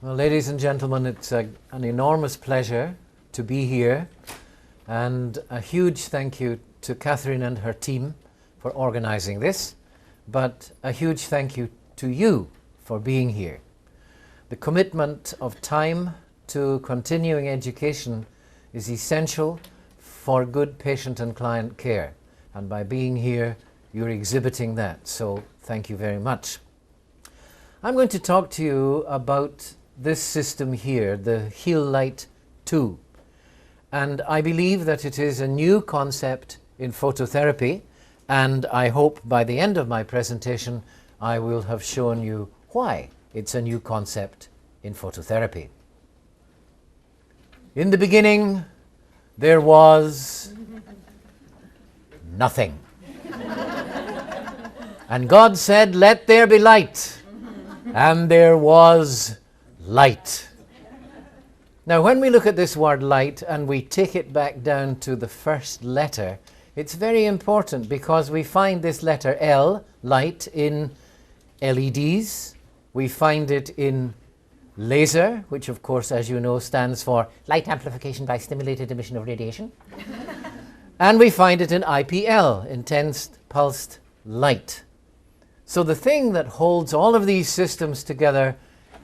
Well, ladies and gentlemen, it's an enormous pleasure to be here, and a huge thank you to Catherine and her team for organizing this, but a huge thank you to you for being here. The commitment of time to continuing education is essential for good patient and client care, and by being here, you're exhibiting that, so thank you very much. I'm going to talk to you about this system here, the Healite II. And I believe that it is a new concept in phototherapy, and I hope by the end of my presentation I will have shown you why it's a new concept in phototherapy. In the beginning, there was nothing. And God said, "Let there be light." And there was light. Now, when we look at this word light and we take it back down to the first letter, it's very important because we find this letter L, light, in LEDs. We find it in laser, which of course, as you know, stands for light amplification by stimulated emission of radiation. And we find it in IPL, intense pulsed light. So the thing that holds all of these systems together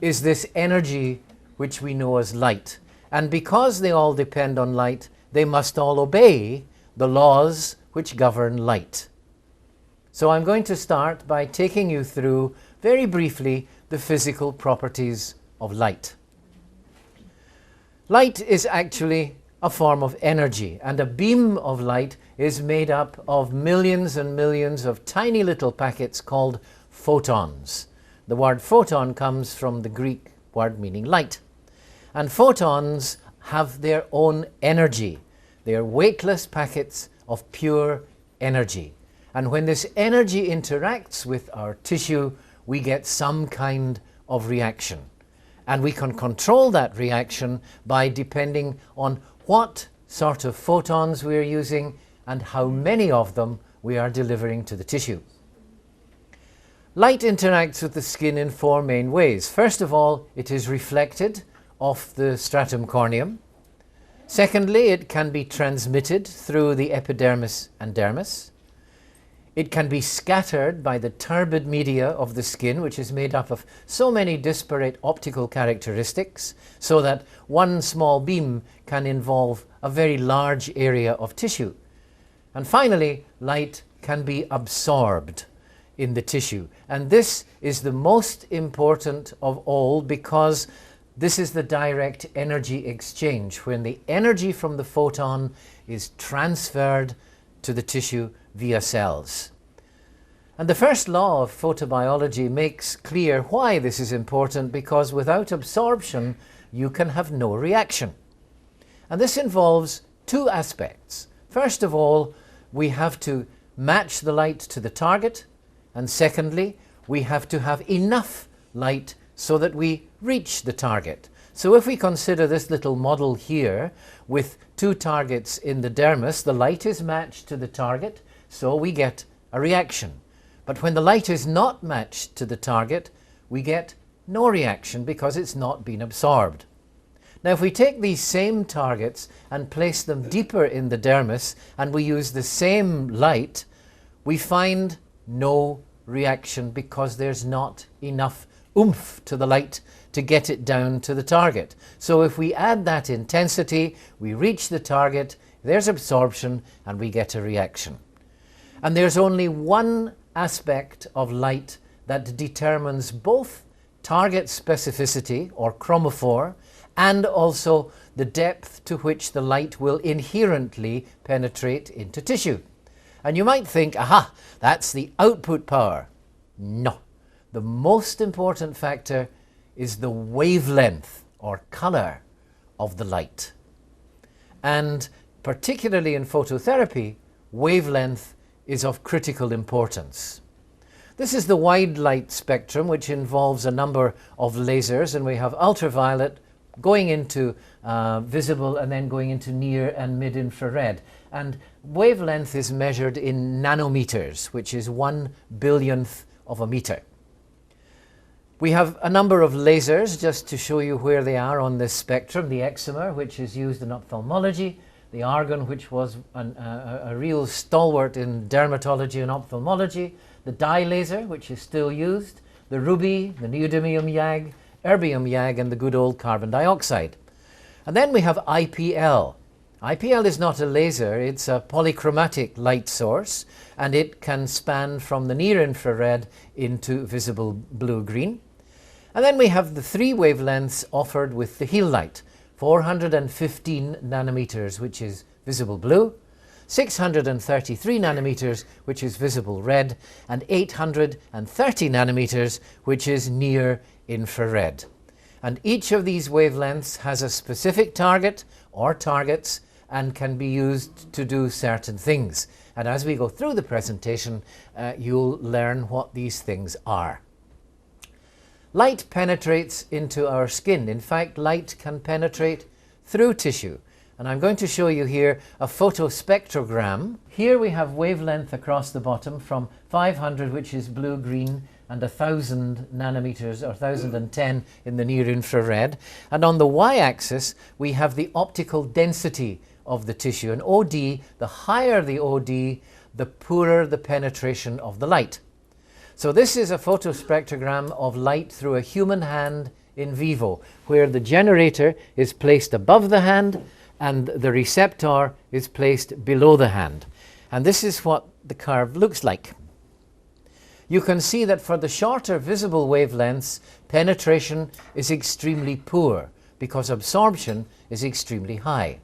is this energy which we know as light. And because they all depend on light, they must all obey the laws which govern light. So I'm going to start by taking you through, very briefly, the physical properties of light. Light is actually a form of energy, and a beam of light is made up of millions and millions of tiny little packets called photons. The word photon comes from the Greek word meaning light. And photons have their own energy. They are weightless packets of pure energy. And when this energy interacts with our tissue, we get some kind of reaction. And we can control that reaction by depending on what sort of photons we are using and how many of them we are delivering to the tissue. Light interacts with the skin in four main ways. First of all, it is reflected off the stratum corneum. Secondly, it can be transmitted through the epidermis and dermis. It can be scattered by the turbid media of the skin, which is made up of so many disparate optical characteristics, so that one small beam can involve a very large area of tissue. And finally, light can be absorbed in the tissue. And this is the most important of all because this is the direct energy exchange, when the energy from the photon is transferred to the tissue via cells. And the first law of photobiology makes clear why this is important, because without absorption you can have no reaction. And this involves two aspects. First of all, we have to match the light to the target, and secondly, we have to have enough light so that we reach the target. So if we consider this little model here with two targets in the dermis, the light is matched to the target, so we get a reaction. But when the light is not matched to the target, we get no reaction because it's not been absorbed. Now, if we take these same targets and place them deeper in the dermis and we use the same light, we find no reaction because there's not enough oomph to the light to get it down to the target. So if we add that intensity, we reach the target, there's absorption, and we get a reaction. And there's only one aspect of light that determines both target specificity, or chromophore, and also the depth to which the light will inherently penetrate into tissue. And you might think, aha, that's the output power. No. The most important factor is the wavelength or color of the light. And particularly in phototherapy, wavelength is of critical importance. This is the wide light spectrum, which involves a number of lasers, and we have ultraviolet going into visible and then going into near and mid-infrared. And wavelength is measured in nanometers, which is 1 billionth of a meter. We have a number of lasers, just to show you where they are on this spectrum. The excimer, which is used in ophthalmology, the argon, which was a real stalwart in dermatology and ophthalmology, the dye laser, which is still used, the ruby, the neodymium YAG, erbium YAG, and the good old carbon dioxide. And then we have IPL. IPL is not a laser, it's a polychromatic light source, and it can span from the near infrared into visible blue-green. And then we have the three wavelengths offered with the Healite: 415 nanometers, which is visible blue, 633 nanometers, which is visible red, and 830 nanometers, which is near infrared. And each of these wavelengths has a specific target or targets and can be used to do certain things. And as we go through the presentation, you'll learn what these things are. Light penetrates into our skin. In fact, light can penetrate through tissue. And I'm going to show you here a photospectrogram. Here we have wavelength across the bottom from 500, which is blue-green, and 1,000 nanometers, or 1,010 in the near infrared. And on the y-axis, we have the optical density of the tissue. And OD, the higher the OD, the poorer the penetration of the light. So this is a photospectrogram of light through a human hand in vivo, where the generator is placed above the hand and the receptor is placed below the hand. And this is what the curve looks like. You can see that for the shorter visible wavelengths, penetration is extremely poor because absorption is extremely high.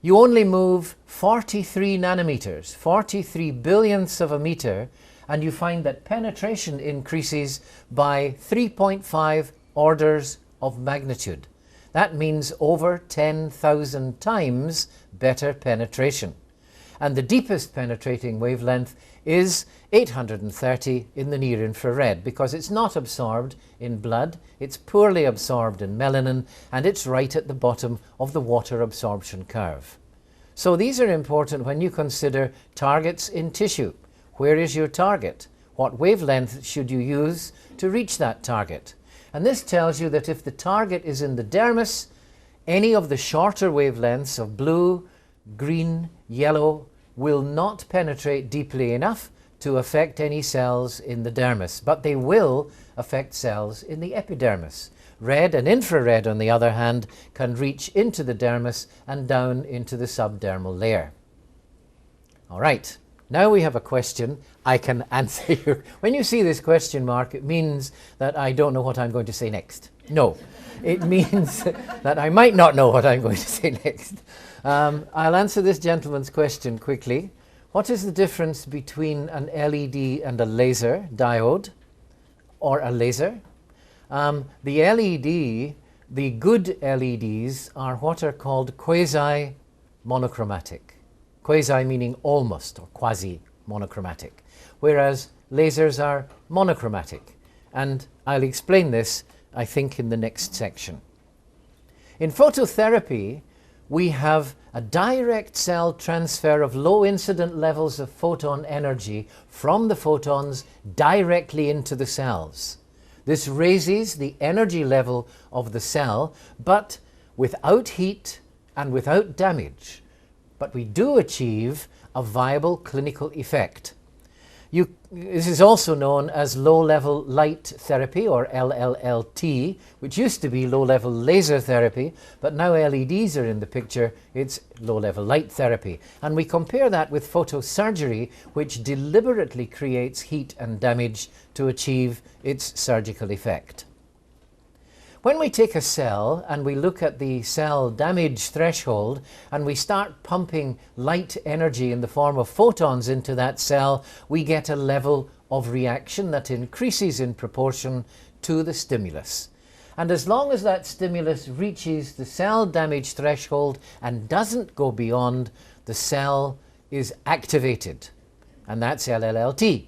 You only move 43 nanometers, 43 billionths of a meter, and you find that penetration increases by 3.5 orders of magnitude. That means over 10,000 times better penetration. And the deepest penetrating wavelength is 830 in the near infrared, because it's not absorbed in blood, it's poorly absorbed in melanin, and it's right at the bottom of the water absorption curve. So these are important when you consider targets in tissue. Where is your target? What wavelength should you use to reach that target? And this tells you that if the target is in the dermis, any of the shorter wavelengths of blue, green, yellow will not penetrate deeply enough to affect any cells in the dermis, but they will affect cells in the epidermis. Red and infrared, on the other hand, can reach into the dermis and down into the subdermal layer. All right. Now we have a question I can answer you. When you see this question mark, it means that I don't know what I'm going to say next. No, it means that I might not know what I'm going to say next. I'll answer this gentleman's question quickly. What is the difference between an LED and a laser diode, or a laser? The LED, the good LEDs, are what are called quasi-monochromatic. Quasi meaning almost, or quasi-monochromatic, whereas lasers are monochromatic. And I'll explain this, I think, in the next section. In phototherapy, we have a direct cell transfer of low incident levels of photon energy from the photons directly into the cells. This raises the energy level of the cell, but without heat and without damage. But we do achieve a viable clinical effect. This is also known as low-level light therapy, or LLLT, which used to be low-level laser therapy, but now LEDs are in the picture, it's low-level light therapy. And we compare that with photosurgery, which deliberately creates heat and damage to achieve its surgical effect. When we take a cell and we look at the cell damage threshold and we start pumping light energy in the form of photons into that cell, we get a level of reaction that increases in proportion to the stimulus. And as long as that stimulus reaches the cell damage threshold and doesn't go beyond, the cell is activated, and that's LLLT.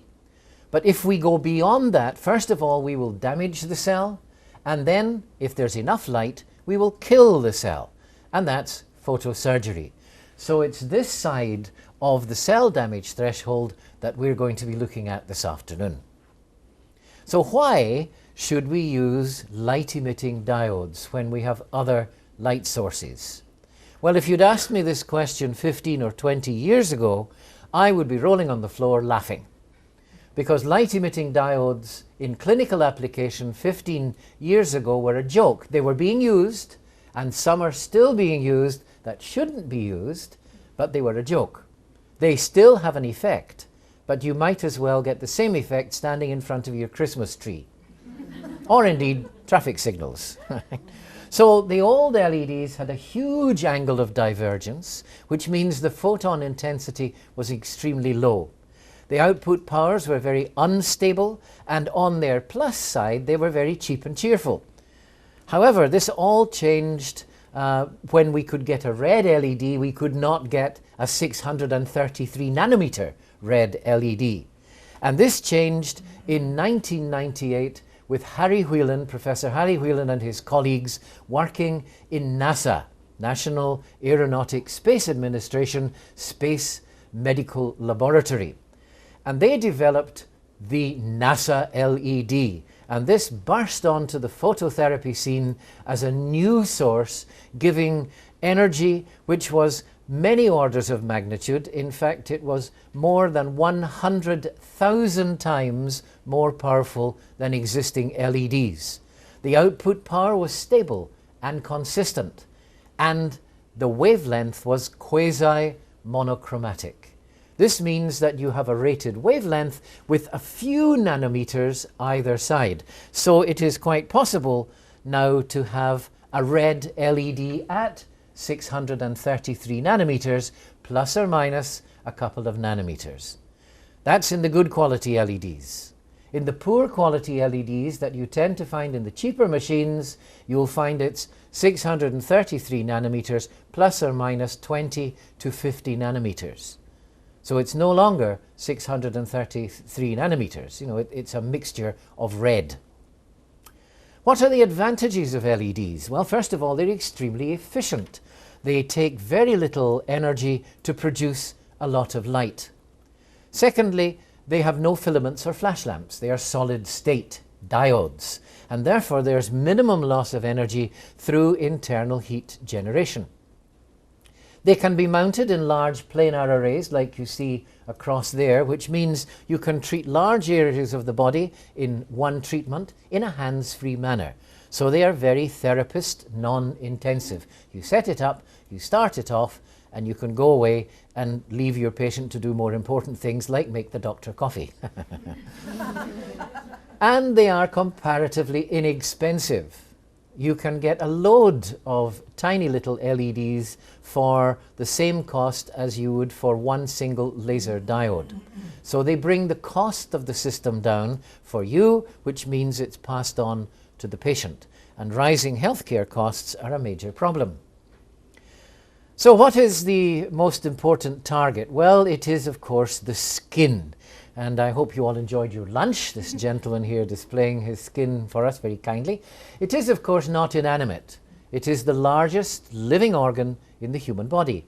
But if we go beyond that, first of all, we will damage the cell, and then, if there's enough light, we will kill the cell, and that's photosurgery. So it's this side of the cell damage threshold that we're going to be looking at this afternoon. So why should we use light-emitting diodes when we have other light sources? Well, if you'd asked me this question 15 or 20 years ago, I would be rolling on the floor laughing. Because light-emitting diodes in clinical application 15 years ago were a joke. They were being used, and some are still being used that shouldn't be used, but they were a joke. They still have an effect, but you might as well get the same effect standing in front of your Christmas tree, or indeed traffic signals. So the old LEDs had a huge angle of divergence, which means the photon intensity was extremely low. The output powers were very unstable, and on their plus side they were very cheap and cheerful. However, this all changed when we could get a red LED. We could not get a 633 nanometer red LED. And this changed in 1998 with Harry Whelan, Professor Harry Whelan and his colleagues working in NASA, National Aeronautic Space Administration Space Medical Laboratory. And they developed the NASA LED. And this burst onto the phototherapy scene as a new source, giving energy which was many orders of magnitude. In fact, it was more than 100,000 times more powerful than existing LEDs. The output power was stable and consistent, and the wavelength was quasi-monochromatic. This means that you have a rated wavelength with a few nanometers either side. So it is quite possible now to have a red LED at 633 nanometers, plus or minus a couple of nanometers. That's in the good quality LEDs. In the poor quality LEDs that you tend to find in the cheaper machines, you'll find it's 633 nanometers plus or minus 20 to 50 nanometers. So it's no longer 633 nanometers. You know, it's a mixture of red. What are the advantages of LEDs? Well, first of all, they're extremely efficient. They take very little energy to produce a lot of light. Secondly, they have no filaments or flash lamps. They are solid state diodes, and therefore there's minimum loss of energy through internal heat generation. They can be mounted in large planar arrays like you see across there, which means you can treat large areas of the body in one treatment in a hands-free manner. So they are very therapist non-intensive. You set it up, you start it off, and you can go away and leave your patient to do more important things like make the doctor coffee. And they are comparatively inexpensive. You can get a load of tiny little LEDs for the same cost as you would for one single laser diode. So they bring the cost of the system down for you, which means it's passed on to the patient. And rising healthcare costs are a major problem. So what is the most important target? Well, it is, of course, the skin. And I hope you all enjoyed your lunch. This gentleman here displaying his skin for us very kindly. It is, of course, not inanimate. It is the largest living organ in the human body.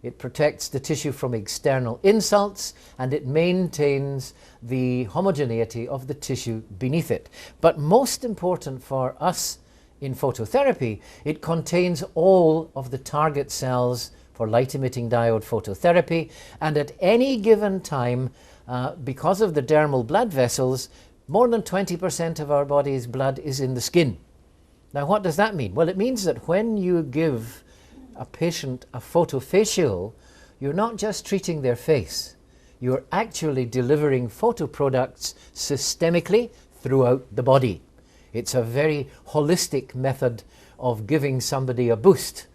It protects the tissue from external insults, and it maintains the homogeneity of the tissue beneath it. But most important for us in phototherapy, it contains all of the target cells for light-emitting diode phototherapy, and at any given time, because of the dermal blood vessels, more than 20% of our body's blood is in the skin. Now, what does that mean? Well, it means that when you give a patient a photofacial, you're not just treating their face. You're actually delivering photoproducts systemically throughout the body. It's a very holistic method of giving somebody a boost.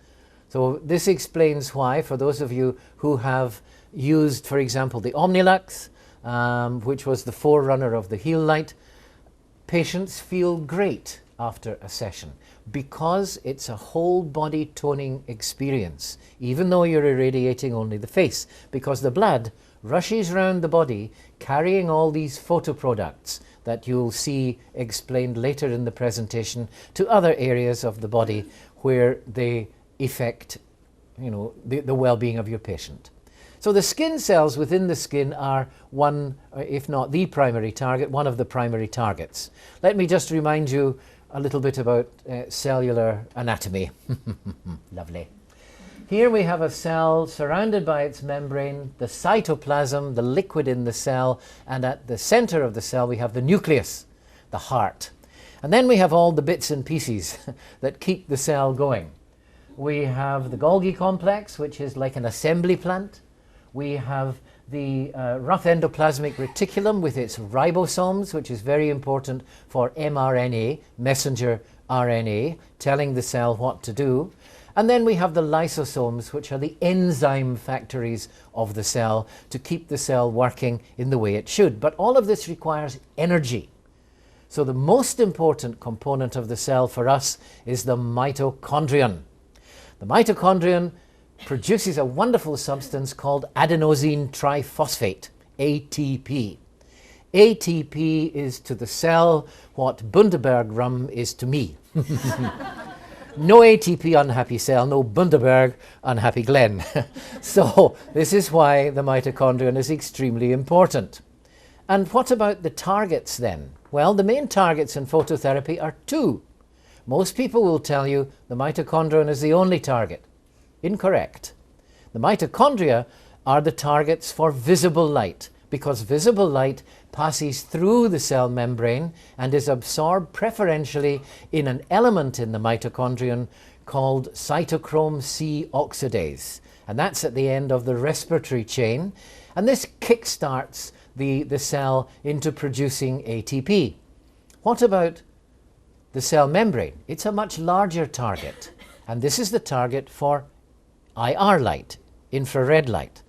So this explains why, for those of you who have used, for example, the Omnilux, which was the forerunner of the Healite, patients feel great after a session because it's a whole body toning experience, even though you're irradiating only the face, because the blood rushes around the body carrying all these photoproducts that you'll see explained later in the presentation to other areas of the body where they affect, the well-being of your patient. So So the skin cells within the skin are one, if not the primary target, one of the primary targets. Let me just remind you a little bit about cellular anatomy. Lovely. Here we have a cell surrounded by its membrane, the cytoplasm, the liquid in the cell, and at the center of the cell we have the nucleus, the heart. And then we have all the bits and pieces that keep the cell going. We have the Golgi complex, which is like an assembly plant. We have the rough endoplasmic reticulum with its ribosomes, which is very important for mRNA, messenger RNA, telling the cell what to do. And then we have the lysosomes, which are the enzyme factories of the cell to keep the cell working in the way it should. But all of this requires energy. So the most important component of the cell for us is the mitochondrion. The mitochondrion produces a wonderful substance called adenosine triphosphate, ATP. ATP is to the cell what Bundaberg rum is to me. No ATP, unhappy cell. No Bundaberg, unhappy Glen. So this is why the mitochondrion is extremely important. And what about the targets then? Well, the main targets in phototherapy are two. Most people will tell you the mitochondrion is the only target. Incorrect. The mitochondria are the targets for visible light, because visible light passes through the cell membrane and is absorbed preferentially in an element in the mitochondrion called cytochrome C oxidase. And that's at the end of the respiratory chain. And this kickstarts the cell into producing ATP. What about the cell membrane? It's a much larger target. And this is the target for IR light, infrared light.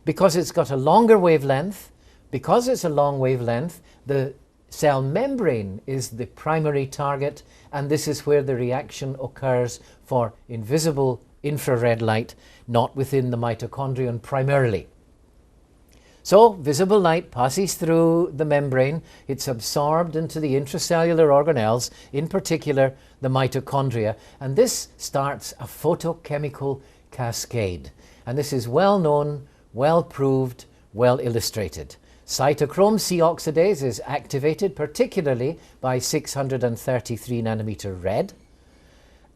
Because it's got a longer wavelength, because it's a long wavelength, the cell membrane is the primary target, and this is where the reaction occurs for invisible infrared light, not within the mitochondrion primarily. So visible light passes through the membrane, it's absorbed into the intracellular organelles, in particular the mitochondria, and this starts a photochemical cascade. And this is well known, well proved, well illustrated. Cytochrome C oxidase is activated particularly by 633 nanometer red.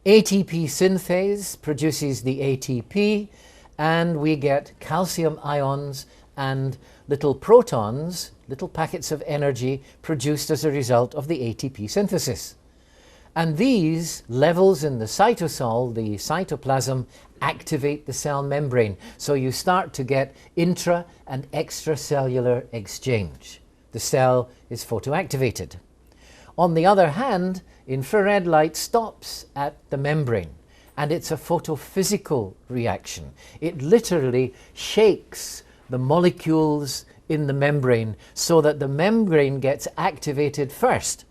ATP synthase produces the ATP, and we get calcium ions and little protons, little packets of energy produced as a result of the ATP synthesis. And these levels in the cytosol, the cytoplasm, activate the cell membrane. So you start to get intra and extracellular exchange. The cell is photoactivated. On the other hand, infrared light stops at the membrane, and it's a photophysical reaction. It literally shakes the molecules in the membrane so that the membrane gets activated first.